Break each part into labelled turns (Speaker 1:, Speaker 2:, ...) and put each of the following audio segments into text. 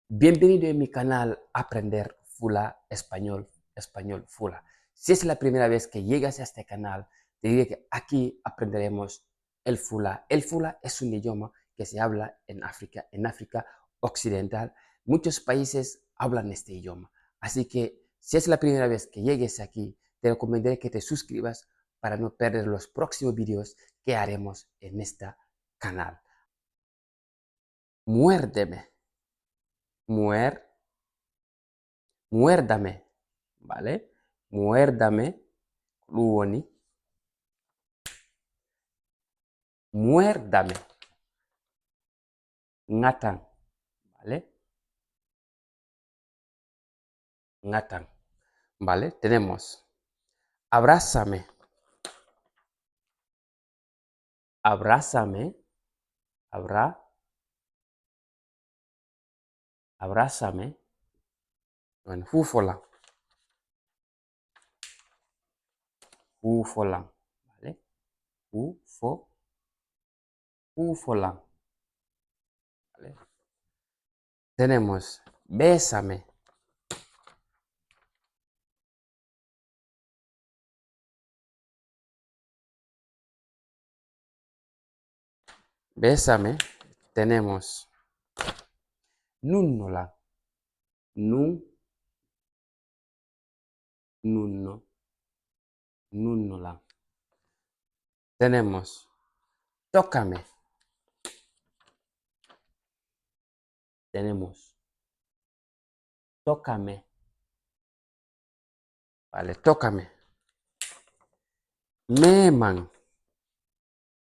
Speaker 1: Bienvenido en mi canal Aprender Fula Español, Español Fula. Si es la primera vez que llegas a este canal, te diré que aquí aprenderemos el Fula. El Fula es un idioma que se habla en África Occidental. Muchos países hablan este idioma. Así que si es la primera vez que llegues aquí, te recomendaré que te suscribas para no perder los próximos vídeos que haremos en este canal. Muérdeme. Muer Muérdame, ¿vale? Muérdame, luoni, muérdame, ngatan, ¿vale? Ngatan, ¿vale? Tenemos abrázame, abrázame, abra, abrázame, bueno, fufolan, fufolan, ¿vale? Fufolan, ¿vale? Tenemos bésame, bésame, tenemos nunnola, nun, nunno, nunnola. Tenemos tócame, tenemos tócame, ¿vale? Tócame. Memang,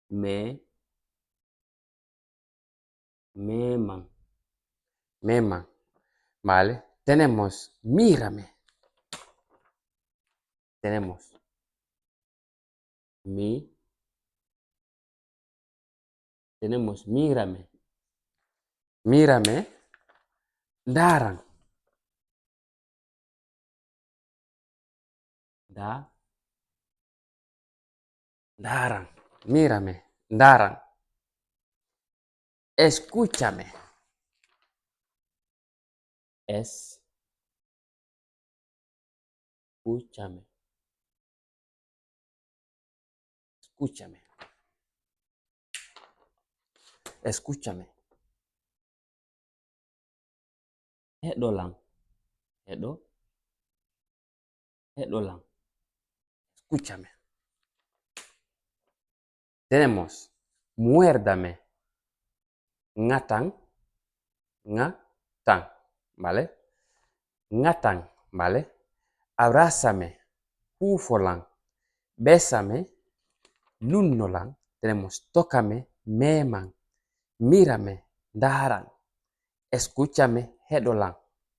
Speaker 1: me, memang, memang, ¿vale? Tenemos mírame, tenemos mi, tenemos mírame, mírame, darang, da, darang, mírame, darang, escúchame, escúchame, escúchame, escúchame, hedolang, hedo, hedolang, escúchame. Tenemos muérdame, ngatang, ngatang, ¿vale? Ngatang, ¿vale? Abrázame, ufolang, bésame, nunnolang, tenemos tócame, memang, mírame, daran, escúchame, hedolang,